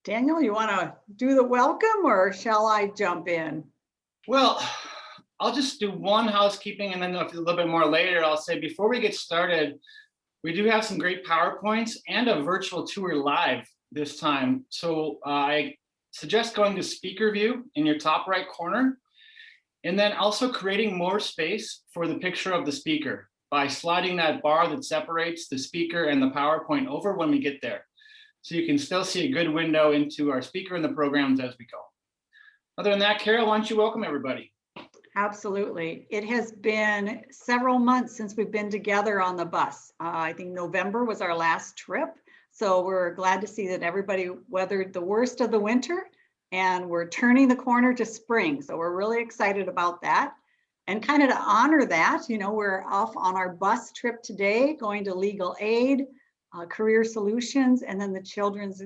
Daniel, you want to do the welcome or shall I jump in? Well, I'll just do one housekeeping and then a little bit more later. I'll say before we get started, we do have some great PowerPoints and a virtual tour live this time. So I suggest going to speaker view in your top right corner, and then also creating more space for the picture of the speaker by sliding that bar that separates the speaker and the PowerPoint over when we get there. So you can still see a good window into our speaker and the programs as we go. Other than that, Carol, why don't you welcome everybody? Absolutely. It has been several months since we've been together on the bus. I think November was our last trip. So we're glad to see that everybody weathered the worst of the winter and we're turning the corner to spring. So we're really excited about that. And kind of to honor that, you know, we're off on our bus trip today, going to Legal Aid, Career Solutions, and then the Children's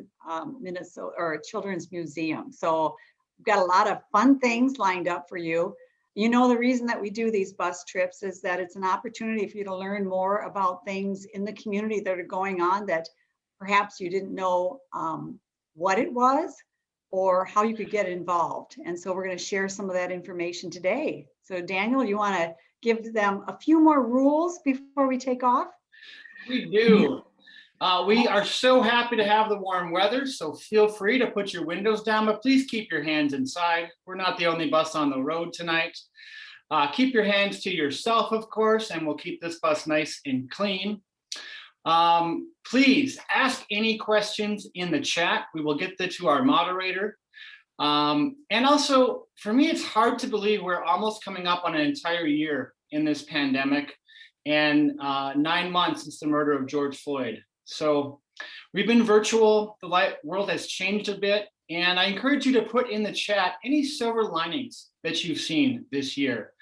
Children's Museum. So we've got a lot of fun things lined up for you. You know, the reason that we do these bus trips is that it's an opportunity for you to learn more about things in the community that are going on that perhaps you didn't know what it was or how you could get involved. And so we're going to share some of that information today. So Daniel, you want to give them a few more rules before we take off? We do. We are so happy to have the warm weather, so feel free to put your windows down, but please keep your hands inside. We're not the only bus on the road tonight. Keep your hands to yourself, of course, and we'll keep this bus nice and clean. Please ask any questions in the chat. We will get that to our moderator. And also, for me, it's hard to believe we're almost coming up on an entire year in this pandemic and 9 months since the murder of George Floyd. So we've been virtual, the world has changed a bit, and I encourage you to put in the chat any silver linings that you've seen this year.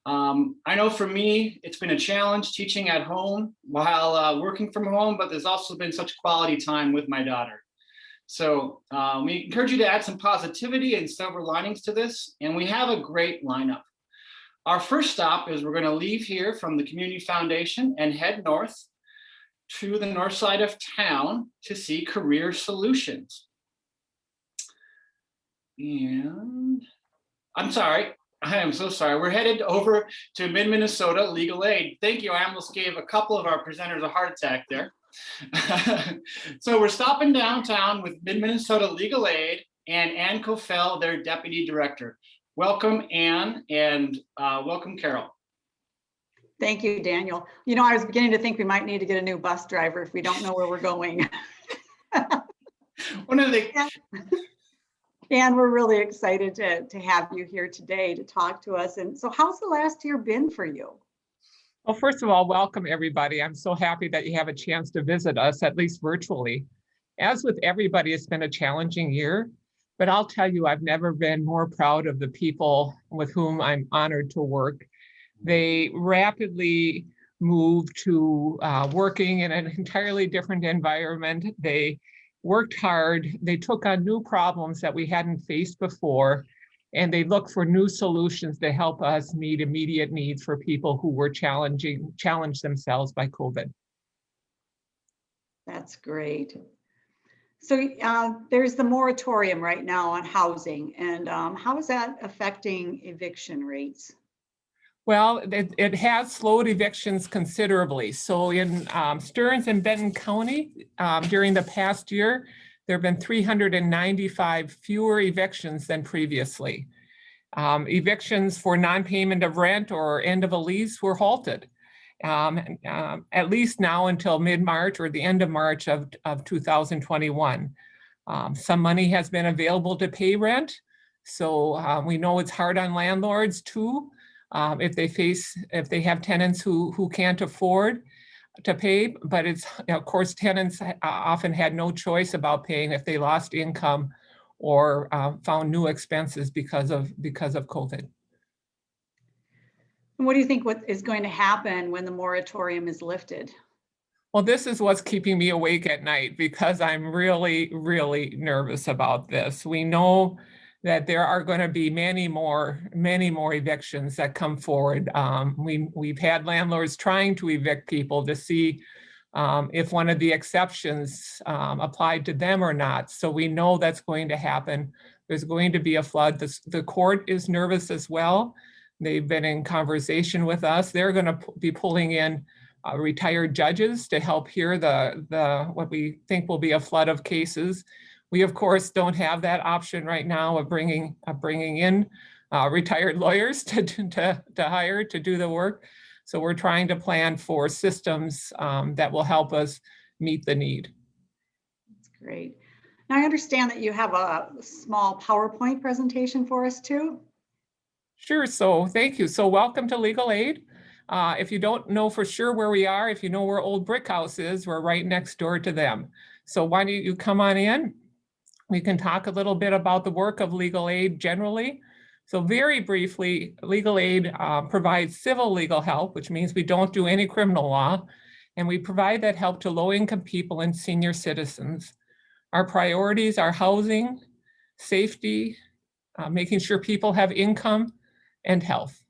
I know for me, it's been a challenge teaching at home while working from home, but there's also been such quality time with my daughter. So we encourage you to add some positivity and silver linings to this, and we have a great lineup. Our first stop is we're going to leave here from the Community Foundation and head north to the north side of town to see Career Solutions. And I'm sorry, I am so sorry. We're headed over to Mid-Minnesota Legal Aid. Thank you. I almost gave a couple of our presenters a heart attack there. So we're stopping downtown with Mid-Minnesota Legal Aid and Ann Kofel, their Deputy Director. Welcome, Ann, and welcome, Carol. Thank you, Daniel. You know, I was beginning to think we might need to get a new bus driver if we don't know where we're going. One of the... And we're really excited to have you here today to talk to us. And so how's the last year been for you? Well, first of all, welcome everybody. I'm so happy that you have a chance to visit us, at least virtually. As with everybody, it's been a challenging year, but I'll tell you, I've never been more proud of the people with whom I'm honored to work. They rapidly moved to working in an entirely different environment. They worked hard. They took on new problems that we hadn't faced before, and they looked for new solutions to help us meet immediate needs for people who were challenged themselves by COVID. That's great. So there's the moratorium right now on housing, and how is that affecting eviction rates? Well, it has slowed evictions considerably. So in Stearns and Benton County, during the past year, there have been 395 fewer evictions than previously. Evictions for non-payment of rent or end of a lease were halted, at least now until mid-March or the end of March of 2021. Some money has been available to pay rent. So we know it's hard on landlords too. If they have tenants who can't afford to pay, but it's, of course, tenants often had no choice about paying if they lost income or found new expenses because of COVID. And what do you think what is going to happen when the moratorium is lifted? Well, this is what's keeping me awake at night because I'm really, really nervous about this. We know that there are going to be many more evictions that come forward. We've had landlords trying to evict people to see if one of the exceptions applied to them or not. So we know that's going to happen. There's going to be a flood. The court is nervous as well. They've been in conversation with us. They're going to be pulling in retired judges to help hear what we think will be a flood of cases. We, of course, don't have that option right now of bringing in retired lawyers to hire to do the work. So we're trying to plan for systems that will help us meet the need. That's great. Now I understand that you have a small PowerPoint presentation for us too. Sure, so thank you. So welcome to Legal Aid. If you don't know for sure where we are, if you know where Old Brick House is, we're right next door to them. So why don't you come on in? We can talk a little bit about the work of legal aid generally. So very briefly, legal aid provides civil legal help, which means we don't do any criminal law, and we provide that help to low-income people and senior citizens. Our priorities are housing, safety, making sure people have income, and health.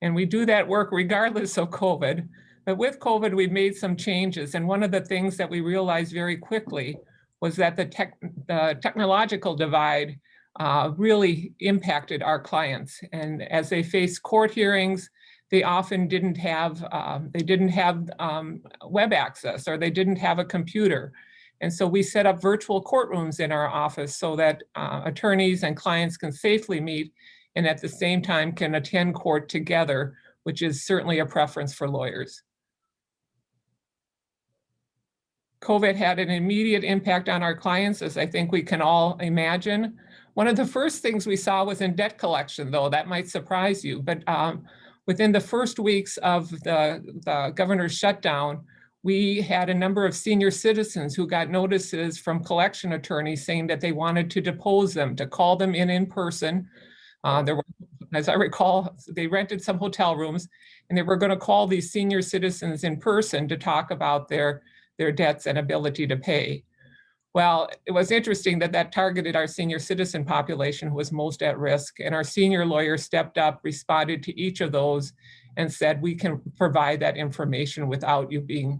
And we do that work regardless of COVID. But with COVID, we've made some changes. And one of the things that we realized very quickly was that the technological divide really impacted our clients. And as they faced court hearings, they often didn't have web access, or they didn't have a computer. And so we set up virtual courtrooms in our office so that attorneys and clients can safely meet and at the same time can attend court together, which is certainly a preference for lawyers. COVID had an immediate impact on our clients, as I think we can all imagine. One of the first things we saw was in debt collection, though. That might surprise you, but within the first weeks of the governor's shutdown, we had a number of senior citizens who got notices from collection attorneys saying that they wanted to depose them, to call them in person. There were, as I recall, they rented some hotel rooms, and they were going to call these senior citizens in person to talk about their debts and ability to pay. Well, it was interesting that targeted our senior citizen population who was most at risk, and our senior lawyer stepped up, responded to each of those, and said, we can provide that information without you being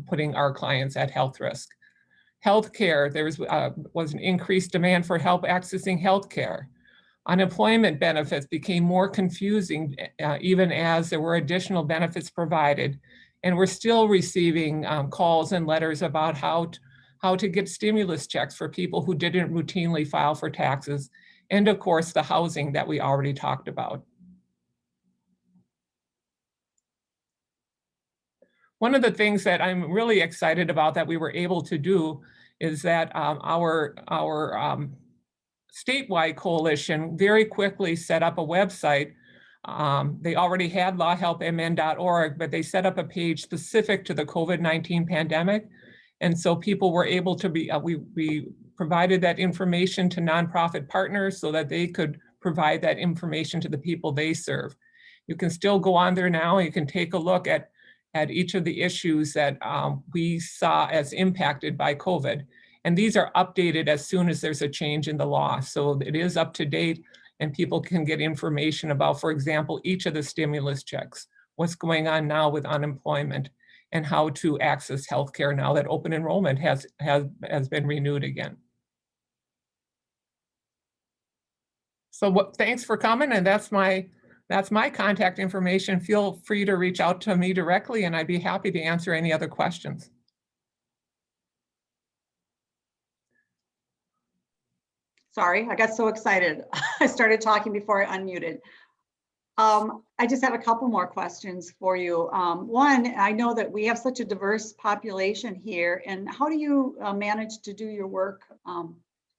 putting our clients at health risk. Healthcare, there was an increased demand for help accessing healthcare. Unemployment benefits became more confusing even as there were additional benefits provided. And we're still receiving calls and letters about how to get stimulus checks for people who didn't routinely file for taxes. And of course, the housing that we already talked about. One of the things that I'm really excited about that we were able to do is that our statewide coalition very quickly set up a website. They already had lawhelpmn.org, but they set up a page specific to the COVID-19 pandemic. And so people were able to be, we provided that information to nonprofit partners so that they could provide that information to the people they serve. You can still go on there now, and you can take a look at each of the issues that we saw as impacted by COVID. And these are updated as soon as there's a change in the law. So it is up to date, and people can get information about, for example, each of the stimulus checks, what's going on now with unemployment, and how to access healthcare now that open enrollment has been renewed again. So thanks for coming, and that's my contact information. Feel free to reach out to me directly, and I'd be happy to answer any other questions. Sorry, I got so excited. I started talking before I unmuted. I just have a couple more questions for you. One, I know that we have such a diverse population here, and how do you manage to do your work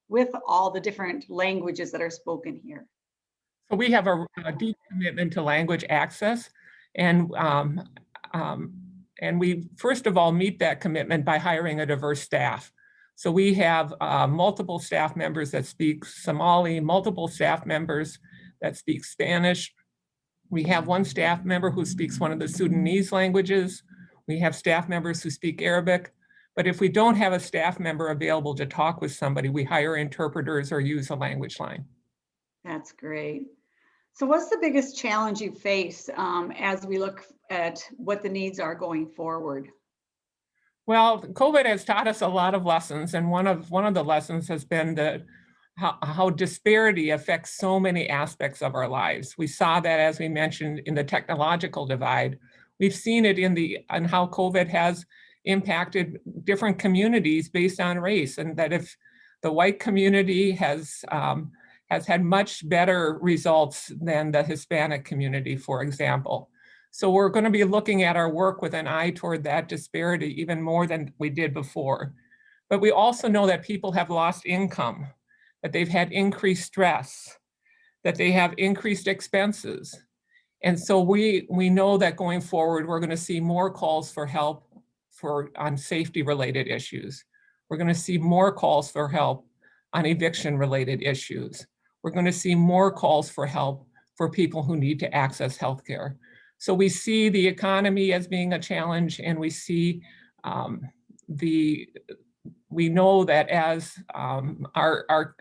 with all the different languages that are spoken here? So we have a deep commitment to language access, and we first of all meet that commitment by hiring a diverse staff. So we have multiple staff members that speak Somali, multiple staff members that speak Spanish. We have one staff member who speaks one of the Sudanese languages. We have staff members who speak Arabic. But if we don't have a staff member available to talk with somebody, we hire interpreters or use a language line. That's great. So what's the biggest challenge you face as we look at what the needs are going forward? Well, COVID has taught us a lot of lessons, and one of the lessons has been that how disparity affects so many aspects of our lives. We saw that, as we mentioned, in the technological divide. We've seen it in how COVID has impacted different communities based on race, and that if the white community has had much better results than the Hispanic community, for example. So we're going to be looking at our work with an eye toward that disparity even more than we did before. But we also know that people have lost income, that they've had increased stress, that they have increased expenses. And so we know that going forward, we're going to see more calls for help on safety related issues. We're going to see more calls for help on eviction related issues. We're going to see more calls for help for people who need to access healthcare. So we see the economy as being a challenge, and we see we know that as our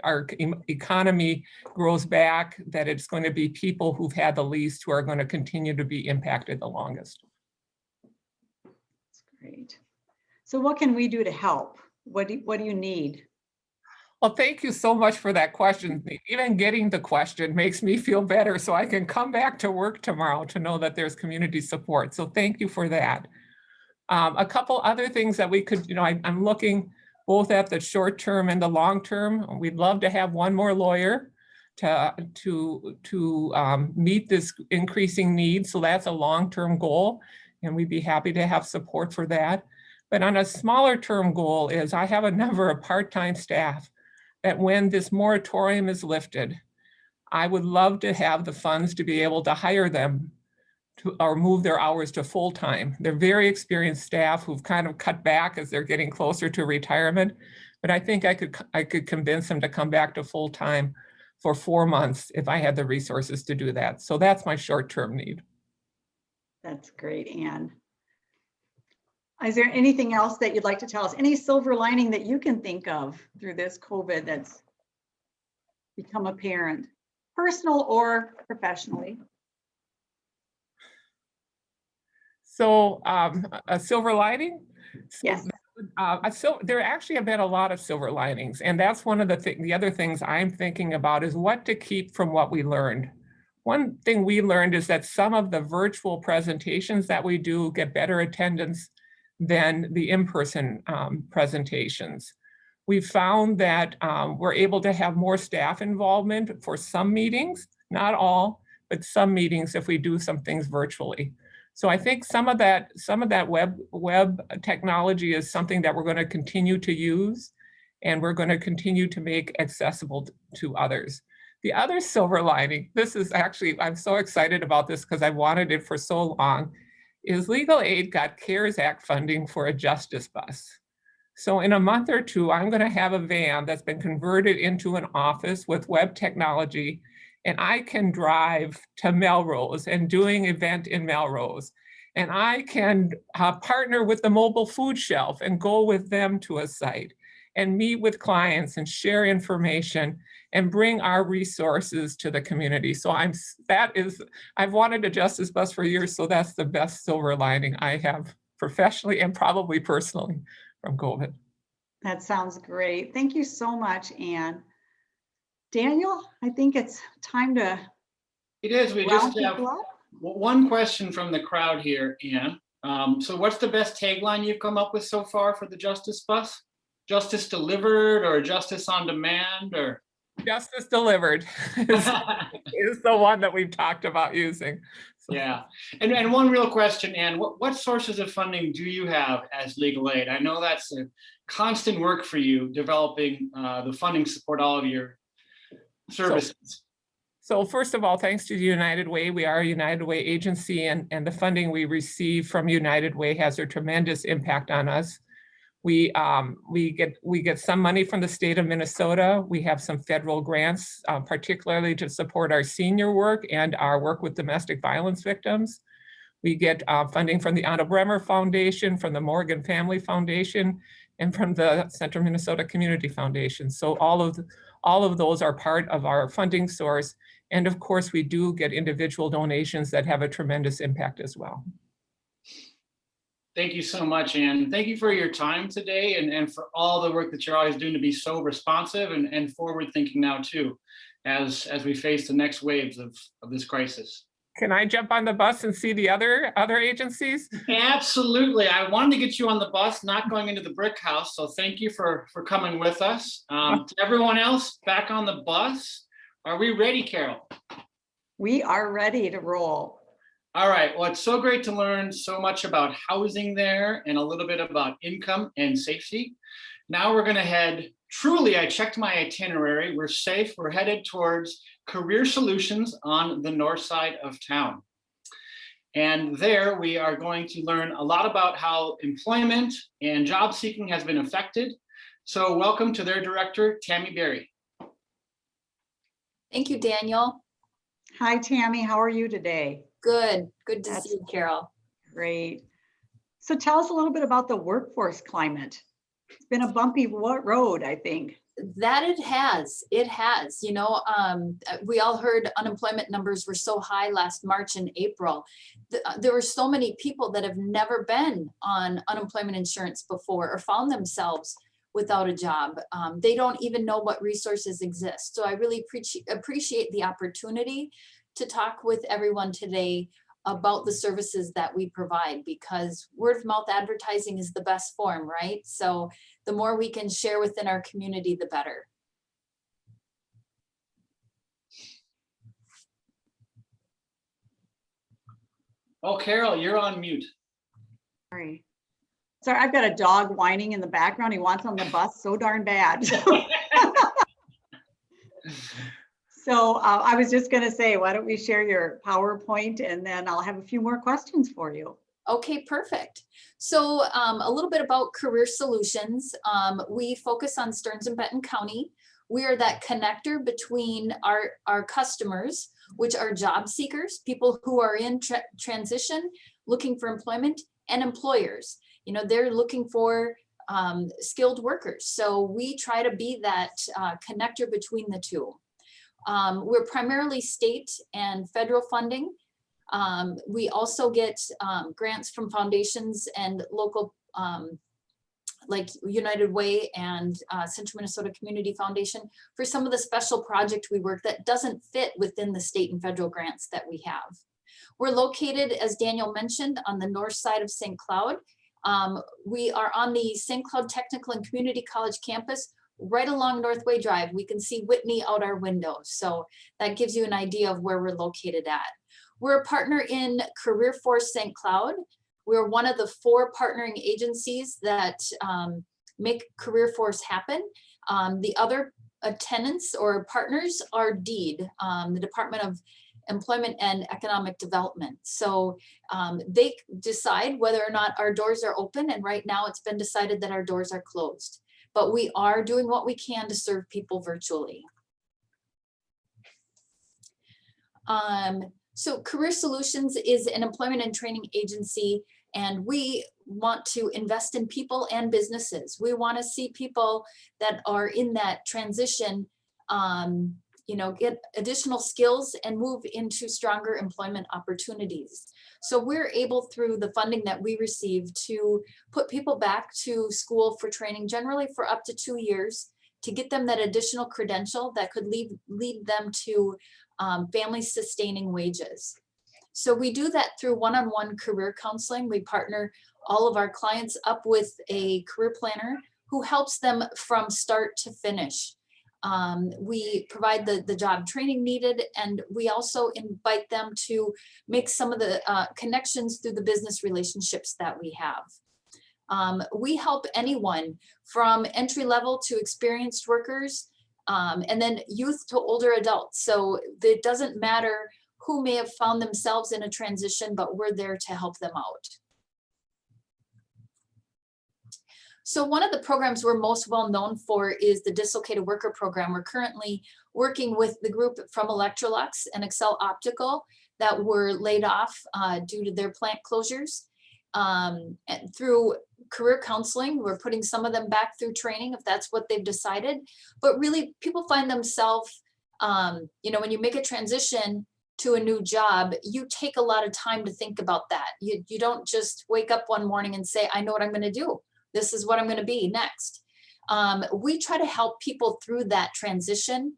economy grows back, that it's going to be people who've had the least who are going to continue to be impacted the longest. That's great. So what can we do to help? What do you need? Well, thank you so much for that question. Even getting the question makes me feel better, so I can come back to work tomorrow to know that there's community support. So thank you for that. A couple other things that we could, I'm looking both at the short term and the long term. We'd love to have one more lawyer to meet this increasing need. So that's a long-term goal, and we'd be happy to have support for that. But on a smaller term goal is I have a number of part-time staff that when this moratorium is lifted, I would love to have the funds to be able to hire them or move their hours to full-time. They're very experienced staff who've kind of cut back as they're getting closer to retirement. But I think I could convince them to come back to full-time for 4 months if I had the resources to do that. So that's my short-term need. That's great, Anne. Is there anything else that you'd like to tell us? Any silver lining that you can think of through this COVID that's become apparent, personal or professionally? So a silver lining? Yes. There actually have been a lot of silver linings, and that's one of the other things I'm thinking about is what to keep from what we learned. One thing we learned is that some of the virtual presentations that we do get better attendance than the in-person presentations. We found that we're able to have more staff involvement for some meetings, not all, but some meetings if we do some things virtually. So I think some of that web technology is something that we're going to continue to use, and we're going to continue to make accessible to others. The other silver lining, this is actually, I'm so excited about this because I wanted it for so long, is Legal Aid got CARES Act funding for a justice bus. So in a month or two, I'm going to have a van that's been converted into an office with web technology, and I can drive to Melrose and doing event in Melrose. And I can partner with the mobile food shelf and go with them to a site and meet with clients and share information and bring our resources to the community. So I've wanted a justice bus for years, so that's the best silver lining I have professionally and probably personally from COVID. That sounds great. Thank you so much, Anne. Daniel, I think it's time to. It is. We just have one question from the crowd here, Anne. So what's the best tagline you've come up with so far for the Justice Bus? Justice delivered, or justice on demand, or? Justice delivered is the one that we've talked about using. So. Yeah, and one real question, Anne, what sources of funding do you have as Legal Aid? I know that's a constant work for you, developing the funding to support all of your services. So first of all, thanks to United Way, we are a United Way agency, and the funding we receive from United Way has a tremendous impact on us. We get some money from the state of Minnesota. We have some federal grants, particularly to support our senior work and our work with domestic violence victims. We get funding from the Anna Bremer Foundation, from the Morgan Family Foundation, and from the Central Minnesota Community Foundation. So all of those are part of our funding source. And of course, we do get individual donations that have a tremendous impact as well. Thank you so much, Ann. Thank you for your time today and for all the work that you're always doing to be so responsive and forward thinking now too, as we face the next waves of this crisis. Can I jump on the bus and see the other agencies? Absolutely. I wanted to get you on the bus, not going into the brick house. So thank you for coming with us. To everyone else back on the bus, are we ready, Carol? We are ready to roll. All right. Well, it's so great to learn so much about housing there and a little bit about income and safety. Now we're going to head, truly, I checked my itinerary. We're safe. We're headed towards Career Solutions on the north side of town. And there we are going to learn a lot about how employment and job seeking has been affected. So welcome to their director, Tammy Berry. Thank you, Daniel. Hi, Tammy. How are you today? Good to That's see you, Carol. Great. So tell us a little bit about the workforce climate. It's been a bumpy road, I think. That it has. You know, we all heard unemployment numbers were so high last March and April. There were so many people that have never been on unemployment insurance before or found themselves without a job. They don't even know what resources exist. So I really appreciate the opportunity to talk with everyone today about the services that we provide, because word of mouth advertising is the best form, right? So the more we can share within our community, the better. Oh, Carol, you're on mute. Sorry, I've got a dog whining in the background. He wants on the bus so darn bad. So I was just going to say, why don't we share your PowerPoint and then I'll have a few more questions for you. Okay, perfect. So a little bit about Career Solutions. We focus on Stearns and Benton County. We are that connector between our customers, which are job seekers, people who are in transition, looking for employment, and employers. You know, they're looking for skilled workers. So we try to be that connector between the two. We're primarily state and federal funding. We also get grants from foundations and local, like United Way and Central Minnesota Community Foundation for some of the special project we work that doesn't fit within the state and federal grants that we have. We're located, as Daniel mentioned, on the north side of St. Cloud. We are on the St. Cloud Technical and Community College campus, right along Northway Drive. We can see Whitney out our windows. So that gives you an idea of where we're located at. We're a partner in Career Force St. Cloud. We're one of the 4 partnering agencies that make Career Force happen. The other tenants or partners are DEED, the Department of Employment and Economic Development. So they decide whether or not our doors are open. And right now it's been decided that our doors are closed. But we are doing what we can to serve people virtually. So Career Solutions is an employment and training agency, and we want to invest in people and businesses. We want to see people that are in that transition, you know, get additional skills and move into stronger employment opportunities. So we're able, through the funding that we receive, to put people back to school for training, generally for up to 2 years, to get them that additional credential that could lead them to family sustaining wages. So we do that through one-on-one career counseling. We partner all of our clients up with a career planner who helps them from start to finish. We provide the job training needed, and we also invite them to make some of the connections through the business relationships that we have. We help anyone from entry level to experienced workers, and then youth to older adults. So it doesn't matter who may have found themselves in a transition, but we're there to help them out. So one of the programs we're most well known for is the Dislocated Worker Program. We're currently working with the group from Electrolux and Excel Optical that were laid off due to their plant closures. And through career counseling, we're putting some of them back through training if that's what they've decided. But really, people find themselves You know, when you make a transition to a new job, you take a lot of time to think about that. You don't just wake up one morning and say, I know what I'm going to do. This is what I'm going to be next. We try to help people through that transition,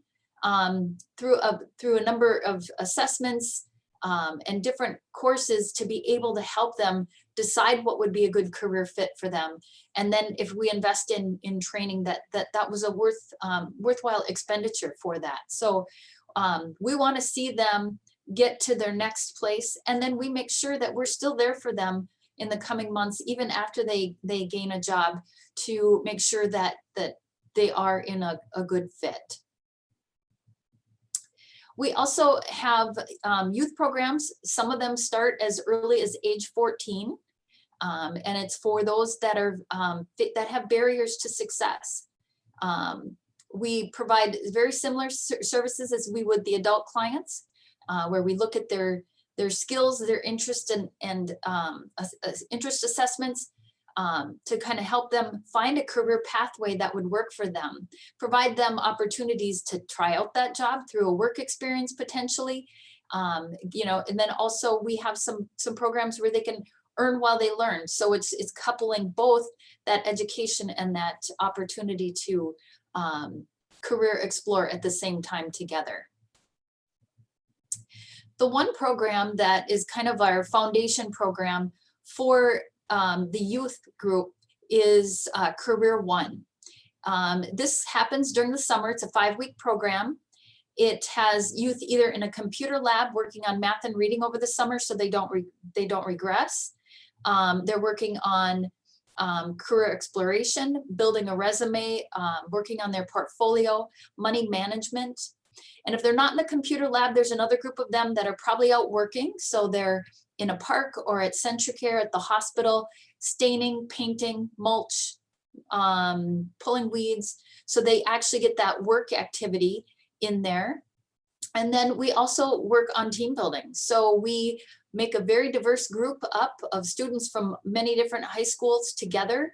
through a number of assessments and different courses to be able to help them decide what would be a good career fit for them. And then if we invest in training, that was a worthwhile expenditure for that. So we want to see them get to their next place, and then we make sure that we're still there for them in the coming months, even after they gain a job, to make sure that they are in a good fit. We also have youth programs. Some of them start as early as age 14, and it's for those that are that have barriers to success. We provide very similar services as we would the adult clients, where we look at their skills, their interest and interest assessments, to kind of help them find a career pathway that would work for them, provide them opportunities to try out that job through a work experience potentially, you know, and then also we have some programs where they can earn while they learn. So it's coupling both that education and that opportunity to career explore at the same time together. The one program that is kind of our foundation program for the youth group is CareerONE. This happens during the summer. It's a 5-week program. It has youth either in a computer lab working on math and reading over the summer so they don't regress. They're working on career exploration, building a resume, working on their portfolio, money management. And if they're not in the computer lab, there's another group of them that are probably out working. So they're in a park or at CentraCare at the hospital, staining, painting, mulch, pulling weeds. So they actually get that work activity in there. And then we also work on team building. So we make a very diverse group up of students from many different high schools together,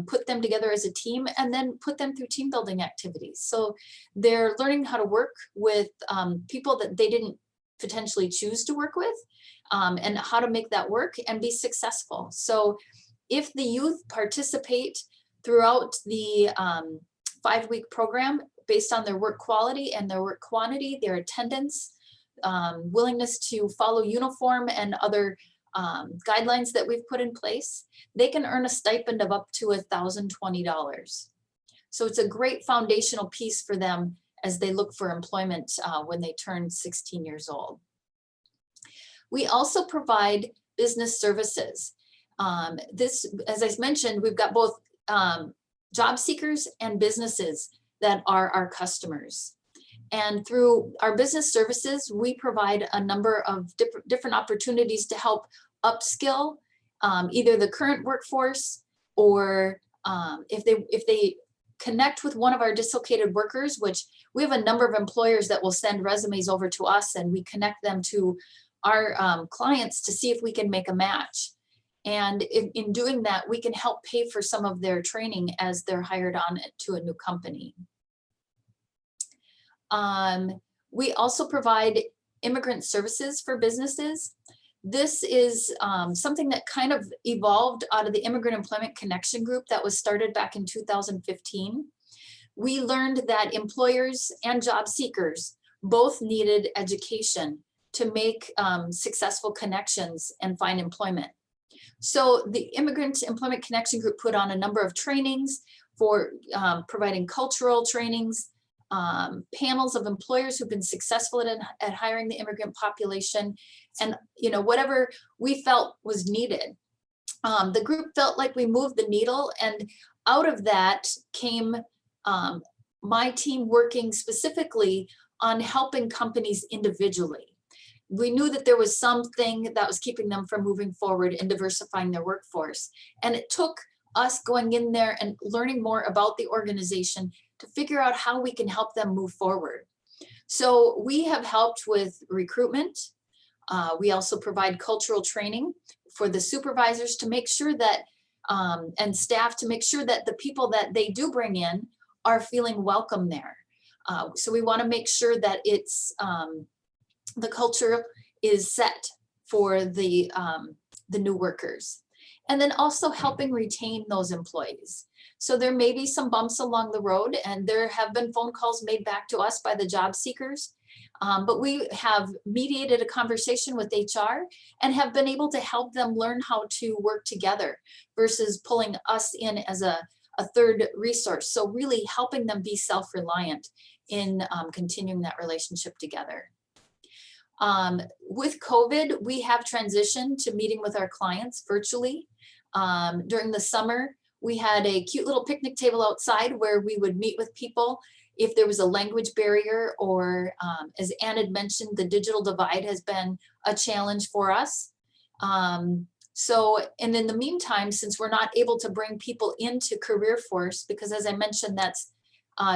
put them together as a team, and then put them through team building activities. So they're learning how to work with people that they didn't potentially choose to work with, and how to make that work and be successful. So if the youth participate throughout the 5-week program based on their work quality and their work quantity, their attendance, willingness to follow uniform and other guidelines that we've put in place, they can earn a stipend of up to $1,020. So it's a great foundational piece for them as they look for employment when they turn 16 years old. We also provide business services. This, as I mentioned, we've got both job seekers and businesses that are our customers. And through our business services, we provide a number of different opportunities to help upskill either the current workforce, or if they connect with one of our dislocated workers, which we have a number of employers that will send resumes over to us, and we connect them to our clients to see if we can make a match. And in doing that, we can help pay for some of their training as they're hired on to a new company. We also provide immigrant services for businesses. This is something that kind of evolved out of the Immigrant Employment Connection Group that was started back in 2015. We learned that employers and job seekers both needed education to make successful connections and find employment. So the Immigrant Employment Connection Group put on a number of trainings for providing cultural trainings, panels of employers who've been successful at hiring the immigrant population, and whatever we felt was needed. The group felt like we moved the needle, and out of that came my team working specifically on helping companies individually. We knew that there was something that was keeping them from moving forward and diversifying their workforce. And it took us going in there and learning more about the organization to figure out how we can help them move forward. So we have helped with recruitment. We also provide cultural training for the supervisors to make sure that, and staff to make sure that the people that they do bring in are feeling welcome there. So we want to make sure that it's the culture is set for the new workers. And then also helping retain those employees. So there may be some bumps along the road, and there have been phone calls made back to us by the job seekers. But we have mediated a conversation with HR and have been able to help them learn how to work together versus pulling us in as a third resource. So really helping them be self-reliant in continuing that relationship together. With COVID, we have transitioned to meeting with our clients virtually. During the summer, we had a cute little picnic table outside where we would meet with people if there was a language barrier, or as Ann had mentioned, the digital divide has been a challenge for us. So, and in the meantime, since we're not able to bring people into Career Force, because as I mentioned, that's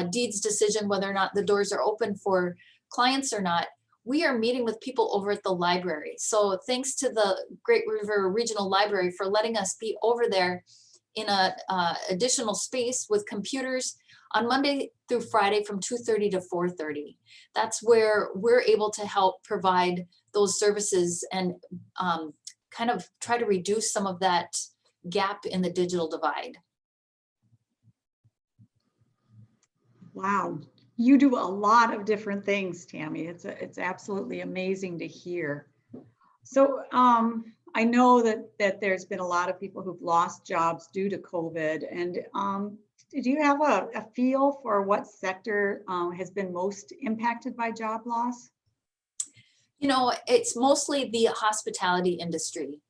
Deed's decision whether or not the doors are open for clients or not, we are meeting with people over at the library. So thanks to the Great River Regional Library for letting us be over there in a additional space with computers on Monday through Friday from 2:30 to 4:30. That's where we're able to help provide those services and kind of try to reduce some of that gap in the digital divide. Wow, you do a lot of different things, Tammy. It's absolutely amazing to hear. So I know that there's been a lot of people who've lost jobs due to COVID, and do you have a feel for what sector has been most impacted by job loss? You know, it's mostly the hospitality industry.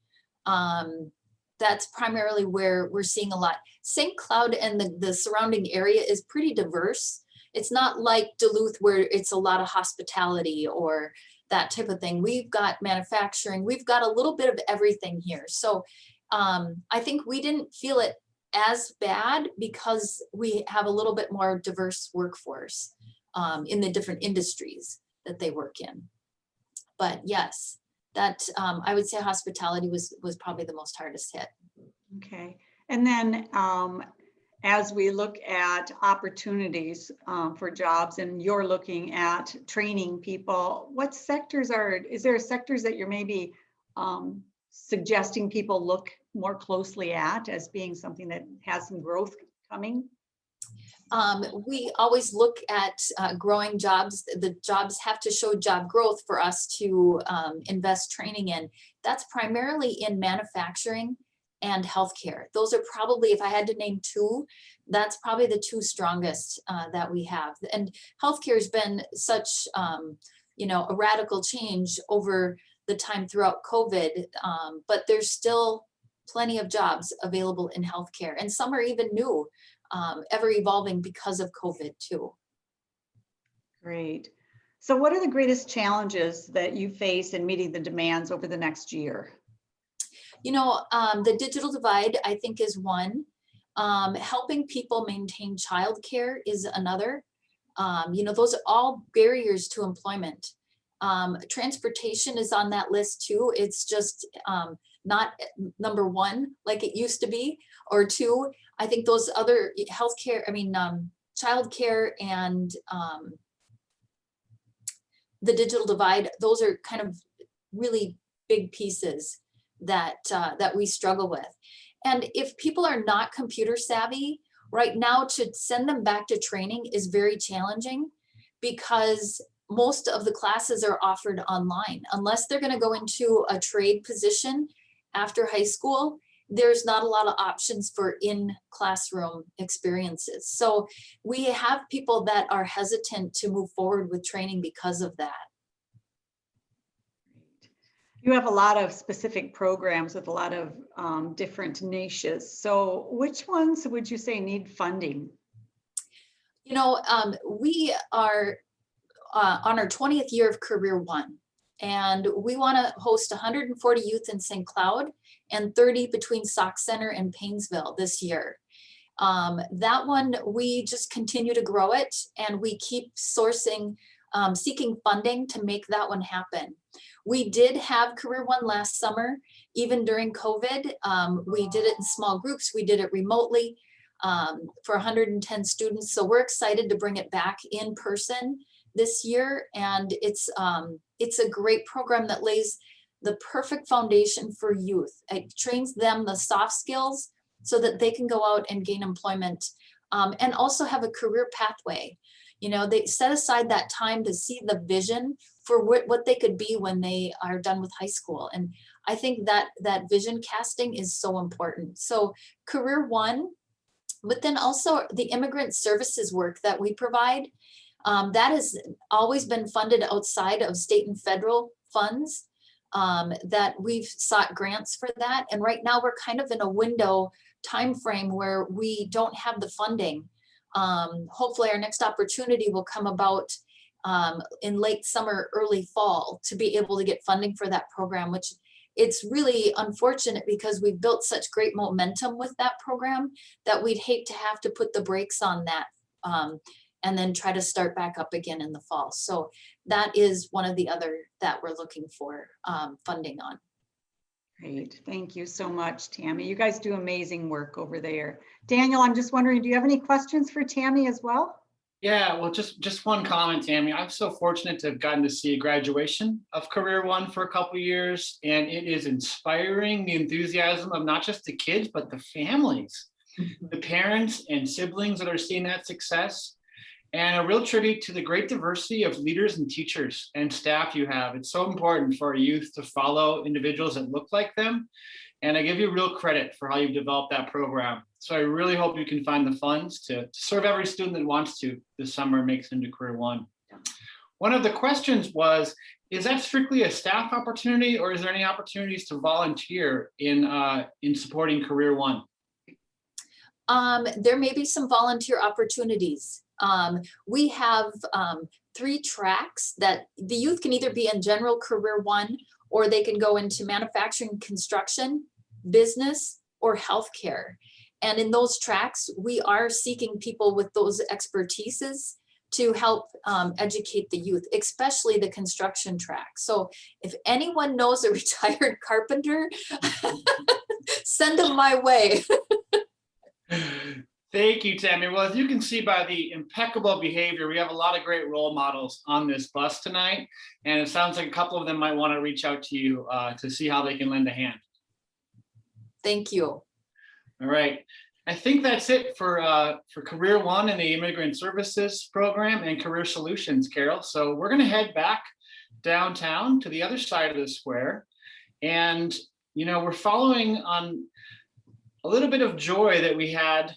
That's primarily where we're seeing a lot. St. Cloud and the surrounding area is pretty diverse. It's not like Duluth where it's a lot of hospitality or that type of thing. We've got manufacturing, we've got a little bit of everything here. So I think we didn't feel it as bad because we have a little bit more diverse workforce in the different industries that they work in. But yes, that I would say hospitality was probably the most hardest hit. Okay, and then as we look at opportunities for jobs, and you're looking at training people, what sectors is there sectors that you're maybe suggesting people look more closely at as being something that has some growth coming? We always look at growing jobs. The jobs have to show job growth for us to invest training in. That's primarily in manufacturing and healthcare. Those are probably, if I had to name two, that's probably the two strongest that we have. And healthcare has been such, you know, a radical change over the time throughout COVID, but there's still plenty of jobs available in healthcare, and some are even new. Ever evolving because of COVID too. Great. So what are the greatest challenges that you face in meeting the demands over the next year? You know, the digital divide, I think, is one. Helping people maintain childcare is another. You know, those are all barriers to employment. Transportation is on that list too. It's just not number one like it used to be, or two. I think those other healthcare, childcare and the digital divide, those are kind of really big pieces that that we struggle with. And if people are not computer savvy, right now to send them back to training is very challenging because most of the classes are offered online. Unless they're going to go into a trade position after high school, there's not a lot of options for in-classroom experiences. So we have people that are hesitant to move forward with training because of that. You have a lot of specific programs with a lot of different niches. So which ones would you say need funding? You know, we are on our 20th year of CareerONE, and we want to host 140 youth in St. Cloud and 30 between Sauk Center and Painesville this year. That one, we just continue to grow it, and we keep sourcing, seeking funding to make that one happen. We did have CareerONE last summer, even during COVID. We did it in small groups, we did it remotely. for 110 students. So we're excited to bring it back in person this year. And it's a great program that lays the perfect foundation for youth. It trains them the soft skills so that they can go out and gain employment, and also have a career pathway. You know, they set aside that time to see the vision for what they could be when they are done with high school. And I think that vision casting is so important. So CareerONE, but then also the immigrant services work that we provide, that has always been funded outside of state and federal funds, that we've sought grants for that. And right now we're kind of in a window time frame where we don't have the funding. Hopefully our next opportunity will come about in late summer, early fall, to be able to get funding for that program, which it's really unfortunate because we've built such great momentum with that program that we'd hate to have to put the brakes on that, and then try to start back up again in the fall. So that is one of the other that we're looking for funding on. Great. Thank you so much, Tammy. You guys do amazing work over there. Daniel, I'm just wondering, do you have any questions for Tammy as well? Yeah, well, just one comment, Tammy. I'm so fortunate to have gotten to see a graduation of CareerONE for a couple of years, and it is inspiring the enthusiasm of not just the kids, but the families, the parents and siblings that are seeing that success, and a real tribute to the great diversity of leaders and teachers and staff you have. It's so important for our youth to follow individuals that look like them, and I give you real credit for how you've developed that program. So I really hope you can find the funds to serve every student that wants to this summer and makes into CareerONE. One of the questions was, is that strictly a staff opportunity, or is there any opportunities to volunteer in supporting CareerONE? There may be some volunteer opportunities. We have 3 tracks that the youth can either be in general CareerONE, or they can go into manufacturing, construction, business, or healthcare. And in those tracks, we are seeking people with those expertises to help educate the youth, especially the construction track. So if anyone knows a retired carpenter, send them my way. Thank you, Tammy. Well, as you can see by the impeccable behavior, we have a lot of great role models on this bus tonight. And it sounds like a couple of them might want to reach out to you to see how they can lend a hand. Thank you. All right. I think that's it for CareerONE and the Immigrant Services Program and Career Solutions, Carol. So we're going to head back downtown to the other side of the square. And, you know, we're following on a little bit of joy that we had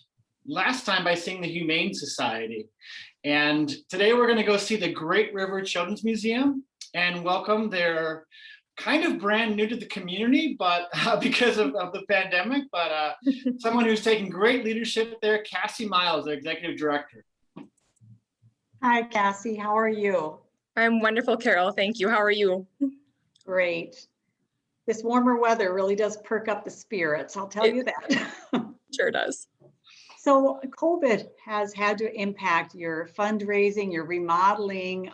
last time by seeing the Humane Society. And today we're going to go see the Great River Children's Museum and welcome their kind of brand new to the community, but because of the pandemic, but someone who's taking great leadership there, Cassie Miles, their executive director. Hi, Cassie. How are you? I'm wonderful, Carol. Thank you. How are you? Great. This warmer weather really does perk up the spirits. I'll tell you that. Sure does. So COVID has had to impact your fundraising, your remodeling,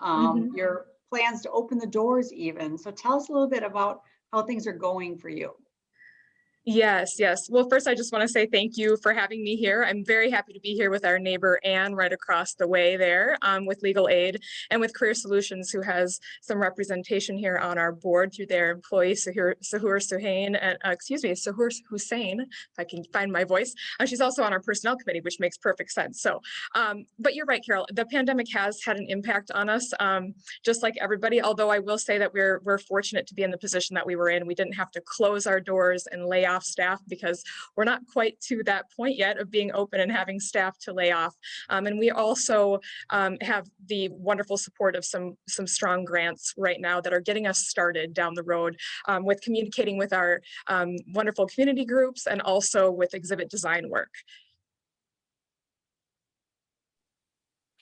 your plans to open the doors even. So tell us a little bit about how things are going for you. Yes. Well, first, I just want to say thank you for having me here. I'm very happy to be here with our neighbor Ann right across the way there with Legal Aid and with Career Solutions, who has some representation here on our board through their employee Sahur Hussain, if I can find my voice. She's also on our personnel committee, which makes perfect sense. So, but you're right, Carol, the pandemic has had an impact on us, just like everybody, although I will say that we're fortunate to be in the position that we were in. We didn't have to close our doors and lay off staff because we're not quite to that point yet of being open and having staff to lay off. And we also have the wonderful support of some strong grants right now that are getting us started down the road with communicating with our wonderful community groups and also with exhibit design work.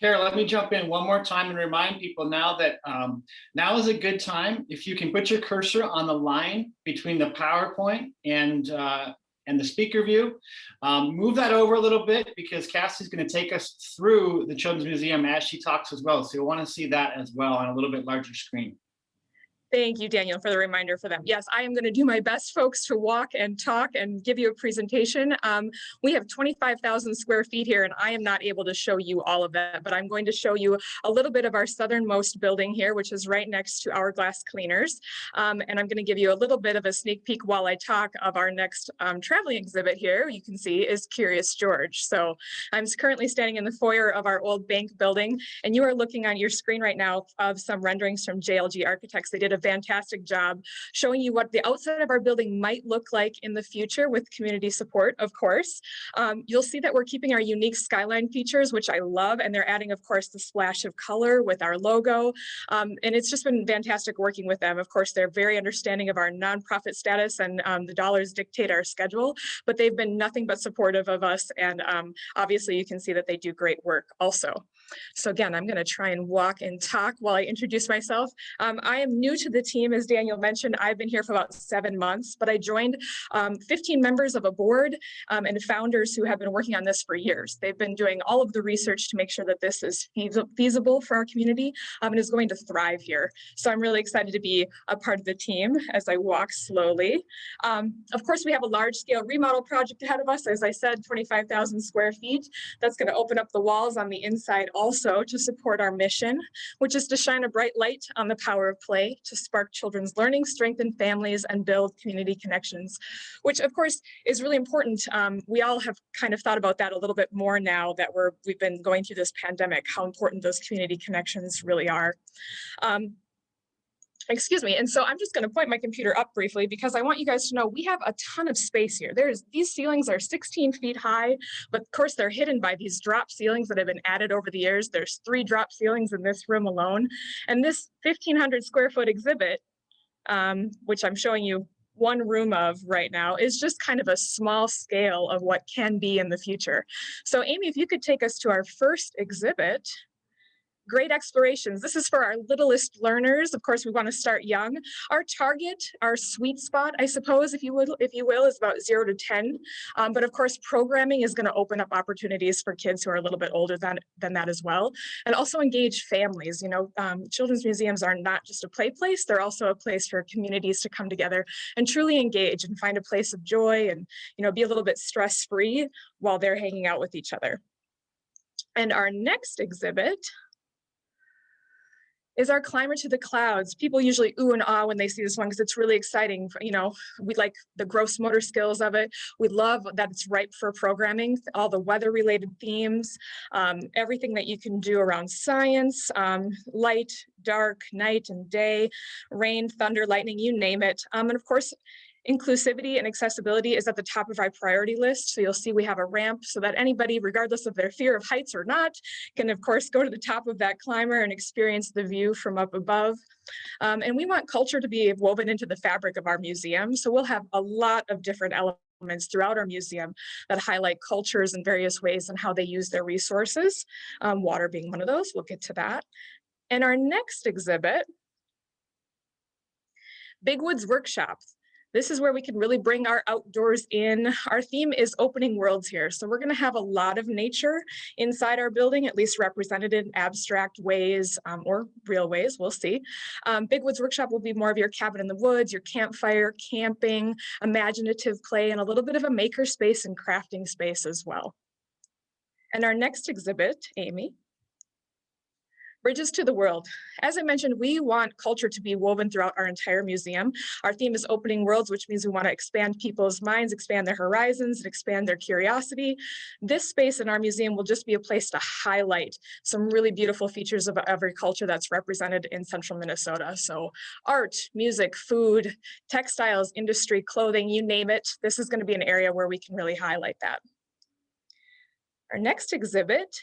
Carol, let me jump in one more time and remind people now that now is a good time. If you can put your cursor on the line between the PowerPoint and the speaker view, move that over a little bit because Cassie's going to take us through the Children's Museum as she talks as well. So you'll want to see that as well on a little bit larger screen. Thank you, Daniel, for the reminder for them. Yes, I am going to do my best, folks, to walk and talk and give you a presentation. We have 25,000 square feet here, and I am not able to show you all of that, but I'm going to show you a little bit of our southernmost building here, which is right next to Hourglass Cleaners. And I'm going to give you a little bit of a sneak peek while I talk of our next traveling exhibit here. You can see is Curious George. So I'm currently standing in the foyer of our old bank building, and you are looking on your screen right now of some renderings from JLG Architects. They did a fantastic job showing you what the outside of our building might look like in the future with community support, of course. You'll see that we're keeping our unique skyline features, which I love, and they're adding, of course, the splash of color with our logo. And it's just been fantastic working with them. Of course, they're very understanding of our nonprofit status, and the dollars dictate our schedule, but they've been nothing but supportive of us. And obviously you can see that they do great work also. So again, I'm going to try and walk and talk while I introduce myself. I am new to the team, as Daniel mentioned. I've been here for about 7 months, but I joined 15 members of a board and founders who have been working on this for years. They've been doing all of the research to make sure that this is feasible for our community and is going to thrive here. So I'm really excited to be a part of the team as I walk slowly. Of course, we have a large scale remodel project ahead of us. As I said, 25,000 square feet. That's going to open up the walls on the inside also to support our mission, which is to shine a bright light on the power of play, to spark children's learning, strengthen families, and build community connections, which of course is really important. We all have kind of thought about that a little bit more now that we've been going through this pandemic, how important those community connections really are. Excuse me. And so I'm just going to point my computer up briefly because I want you guys to know we have a ton of space here. These ceilings are 16 feet high, but of course they're hidden by these drop ceilings that have been added over the years. There's 3 drop ceilings in this room alone. And this 1,500 square foot exhibit, which I'm showing you one room of right now, is just kind of a small scale of what can be in the future. So Amy, if you could take us to our first exhibit. Great Explorations. This is for our littlest learners. Of course, we want to start young. Our target, our sweet spot, I suppose, if you will, is about 0 to 10. But of course, programming is going to open up opportunities for kids who are a little bit older than that as well. And also engage families. You know, children's museums are not just a play place, they're also a place for communities to come together and truly engage and find a place of joy and, you know, be a little bit stress-free while they're hanging out with each other. And our next exhibit is our Climber to the Clouds. People usually ooh and ah when they see this one because it's really exciting. You know, we like the gross motor skills of it. We love that it's ripe for programming, all the weather related themes, everything that you can do around science, light, dark, night and day, rain, thunder, lightning, you name it. And of course, inclusivity and accessibility is at the top of our priority list. So you'll see we have a ramp so that anybody, regardless of their fear of heights or not, can of course go to the top of that climber and experience the view from up above. And we want culture to be woven into the fabric of our museum. So we'll have a lot of different elements throughout our museum that highlight cultures in various ways and how they use their resources, water being one of those. We'll get to that. And our next exhibit, Big Woods Workshops. This is where we can really bring our outdoors in. Our theme is opening worlds here. So we're going to have a lot of nature inside our building, at least represented in abstract ways or real ways, we'll see. Big Woods Workshop will be more of your cabin in the woods, your campfire, camping, imaginative play, and a little bit of a maker space and crafting space as well. And our next exhibit, Amy. Bridges to the World. As I mentioned, we want culture to be woven throughout our entire museum. Our theme is opening worlds, which means we want to expand people's minds, expand their horizons, and expand their curiosity. This space in our museum will just be a place to highlight some really beautiful features of every culture that's represented in central Minnesota. So art, music, food, textiles, industry, clothing, you name it. This is going to be an area where we can really highlight that. Our next exhibit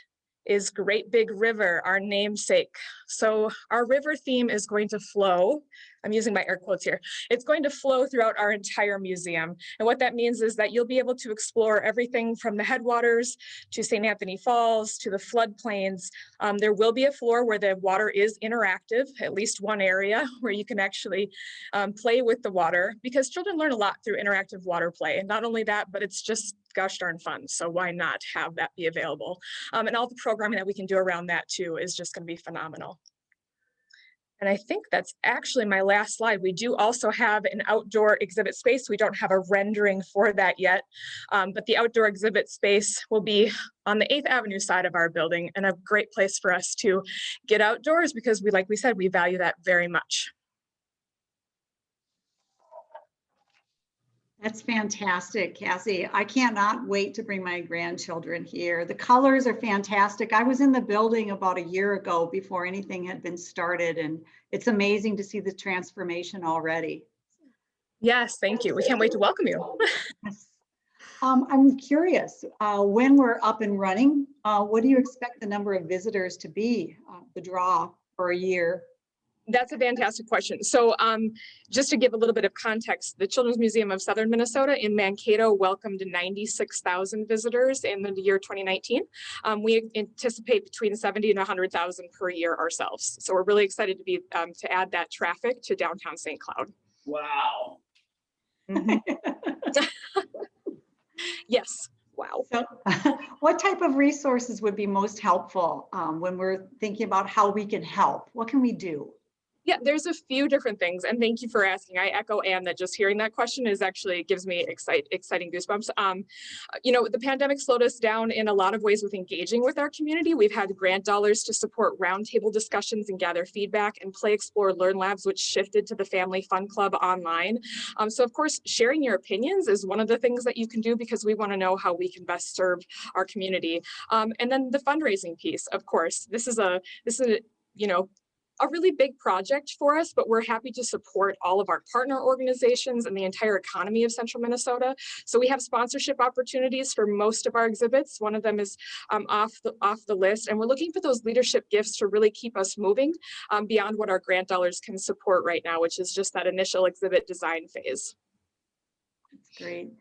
is Great Big River, our namesake. So our river theme is going to flow. I'm using my air quotes here. It's going to flow throughout our entire museum. And what that means is that you'll be able to explore everything from the headwaters to St. Anthony Falls to the floodplains. There will be a floor where the water is interactive, at least one area where you can actually play with the water, because children learn a lot through interactive water play. And not only that, but it's just gosh darn fun. So why not have that be available? And all the programming that we can do around that too is just going to be phenomenal. And I think that's actually my last slide. We do also have an outdoor exhibit space. We don't have a rendering for that yet, but the outdoor exhibit space will be on the 8th Avenue side of our building, and a great place for us to get outdoors because we, like we said, we value that very much. That's fantastic, Cassie. I cannot wait to bring my grandchildren here. The colors are fantastic. I was in the building about a year ago before anything had been started, and it's amazing to see the transformation already. Yes, thank you. We can't wait to welcome you. Yes. I'm curious, when we're up and running, what do you expect the number of visitors to be, the draw for a year? That's a fantastic question. So just to give a little bit of context, the Children's Museum of Southern Minnesota in Mankato welcomed 96,000 visitors in the year 2019. We anticipate between 70 and 100,000 per year ourselves. So we're really excited to be to add that traffic to downtown St. Cloud. Wow. Mhm. Yes. Wow. So, what type of resources would be most helpful when we're thinking about how we can help? What can we do? Yeah, there's a few different things, and thank you for asking. I echo Anne that just hearing that question is actually gives me exciting goosebumps. You know, the pandemic slowed us down in a lot of ways with engaging with our community. We've had grant dollars to support roundtable discussions and gather feedback, and Play, Explore, Learn Labs, which shifted to the Family Fun Club online. So of course, sharing your opinions is one of the things that you can do because we want to know how we can best serve our community. And then the fundraising piece, of course, this is a you know, a really big project for us, but we're happy to support all of our partner organizations and the entire economy of Central Minnesota. So we have sponsorship opportunities for most of our exhibits. One of them is off the list, and we're looking for those leadership gifts to really keep us moving beyond what our grant dollars can support right now, which is just that initial exhibit design phase. That's great.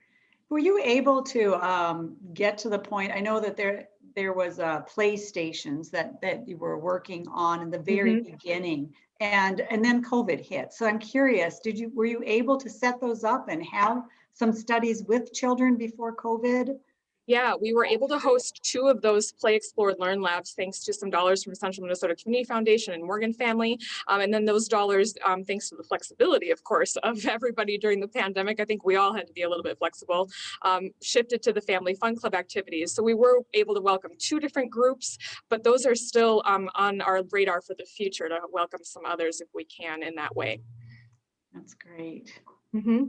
Were you able to get to the point? I know that there was playstations that you were working on in the very beginning, and then COVID hit. So I'm curious, were you able to set those up and have some studies with children before COVID? Yeah, we were able to host 2 of those Play, Explore, Learn Labs, thanks to some dollars from Central Minnesota Community Foundation and Morgan Family. And then those dollars, thanks to the flexibility, of course, of everybody during the pandemic, I think we all had to be a little bit flexible, shifted to the Family Fun Club activities. So we were able to welcome 2 different groups, but those are still on our radar for the future to welcome some others if we can in that way. That's great. Mm-hmm.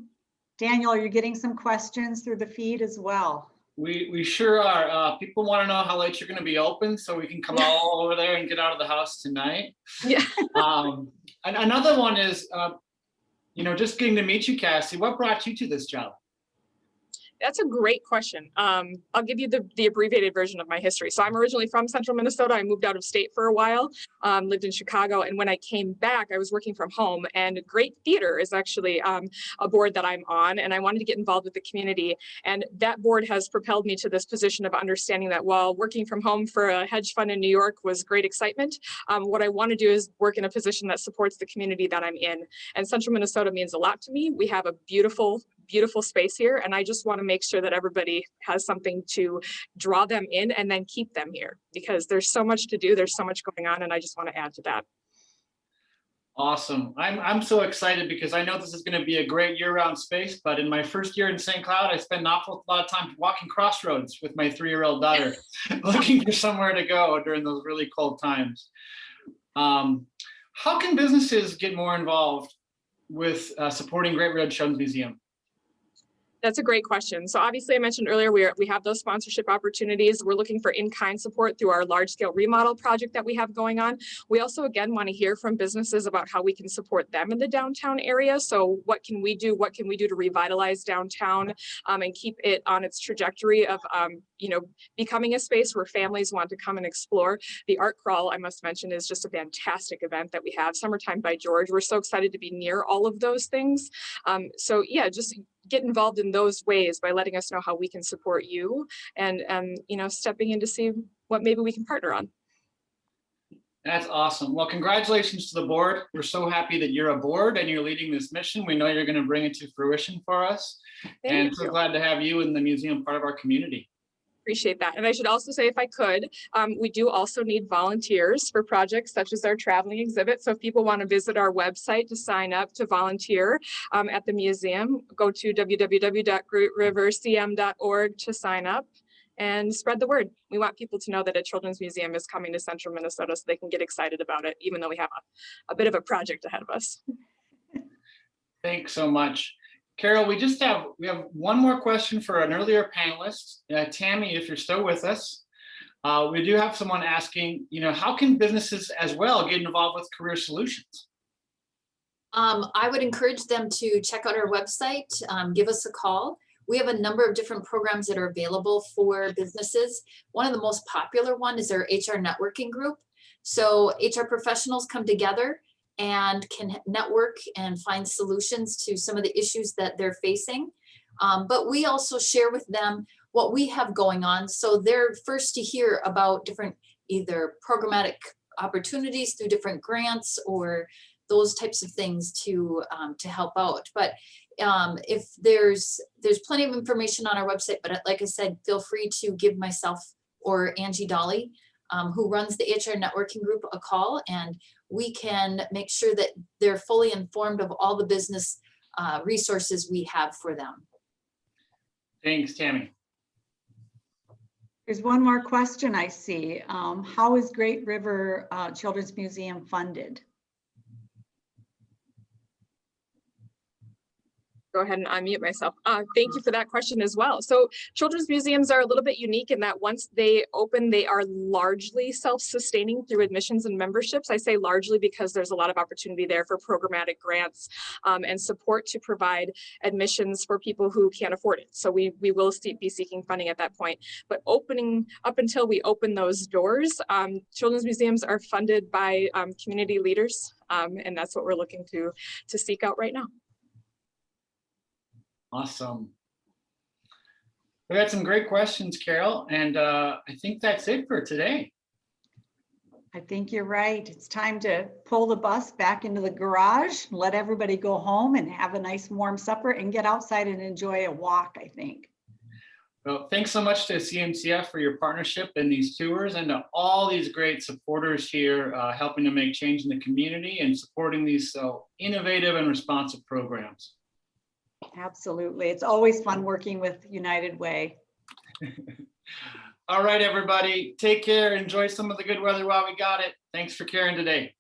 Daniel, are you getting some questions through the feed as well? We sure are. People want to know how late you're going to be open so we can come all over there and get out of the house tonight. Yeah. And another one is, you know, just getting to meet you, Cassie. What brought you to this job? That's a great question. I'll give you the abbreviated version of my history. So I'm originally from Central Minnesota. I moved out of state for a while, lived in Chicago. And when I came back, I was working from home, and Great Theater is actually a board that I'm on, and I wanted to get involved with the community. And that board has propelled me to this position of understanding that while working from home for a hedge fund in New York was great excitement, what I want to do is work in a position that supports the community that I'm in. And Central Minnesota means a lot to me. We have a beautiful space here, and I just want to make sure that everybody has something to draw them in and then keep them here, because there's so much to do, there's so much going on, and I just want to add to that. Awesome. I'm so excited because I know this is going to be a great year-round space, but in my first year in St. Cloud, I spent an awful lot of time walking crossroads with my 3-year-old daughter, looking for somewhere to go during those really cold times. How can businesses get more involved with supporting Great Red Children's Museum? That's a great question. So obviously I mentioned earlier, we have those sponsorship opportunities. We're looking for in-kind support through our large scale remodel project that we have going on. We also, again, want to hear from businesses about how we can support them in the downtown area. So what can we do? What can we do to revitalize downtown and keep it on its trajectory of, you know, becoming a space where families want to come and explore. The Art Crawl, I must mention, is just a fantastic event that we have. Summertime by George. We're so excited to be near all of those things. So yeah, just get involved in those ways by letting us know how we can support you, and you know, stepping in to see what maybe we can partner on. That's awesome. Well, congratulations to the board. We're so happy that you're aboard and you're leading this mission. We know you're going to bring it to fruition for us. And so glad to have you in the museum, part of our community. Appreciate that. And I should also say, if I could, we do also need volunteers for projects such as our traveling exhibit. So if people want to visit our website to sign up to volunteer at the museum, go to www.grootrivercm.org to sign up and spread the word. We want people to know that a children's museum is coming to Central Minnesota so they can get excited about it, even though we have a bit of a project ahead of us. Thanks so much. Carol, we have one more question for an earlier panelist. Tammy, if you're still with us, we do have someone asking, how can businesses as well get involved with Career Solutions? I would encourage them to check out our website, give us a call. We have a number of different programs that are available for businesses. One of the most popular one is our HR networking group. So HR professionals come together and can network and find solutions to some of the issues that they're facing. But we also share with them what we have going on. So they're first to hear about different either programmatic opportunities through different grants or those types of things to help out. But if there's plenty of information on our website, but like I said, feel free to give myself or Angie Dolly, who runs the HR networking group, a call, and we can make sure that they're fully informed of all the business resources we have for them. Thanks, Tammy. There's one more question I see. How is Great River Children's Museum funded? Go ahead and unmute myself. Thank you for that question as well. So children's museums are a little bit unique in that once they open, they are largely self-sustaining through admissions and memberships. I say largely because there's a lot of opportunity there for programmatic grants and support to provide admissions for people who can't afford it. So we will be seeking funding at that point. But opening up until we open those doors, children's museums are funded by community leaders, and that's what we're looking to seek out right now. Awesome. We had some great questions, Carol, and I think that's it for today. I think you're right. It's time to pull the bus back into the garage, let everybody go home and have a nice warm supper and get outside and enjoy a walk, I think. Well, thanks so much to CMCF for your partnership in these tours and to all these great supporters here helping to make change in the community and supporting these so innovative and responsive programs. Absolutely. It's always fun working with United Way. All right, everybody. Take care. Enjoy some of the good weather while we got it. Thanks for caring today.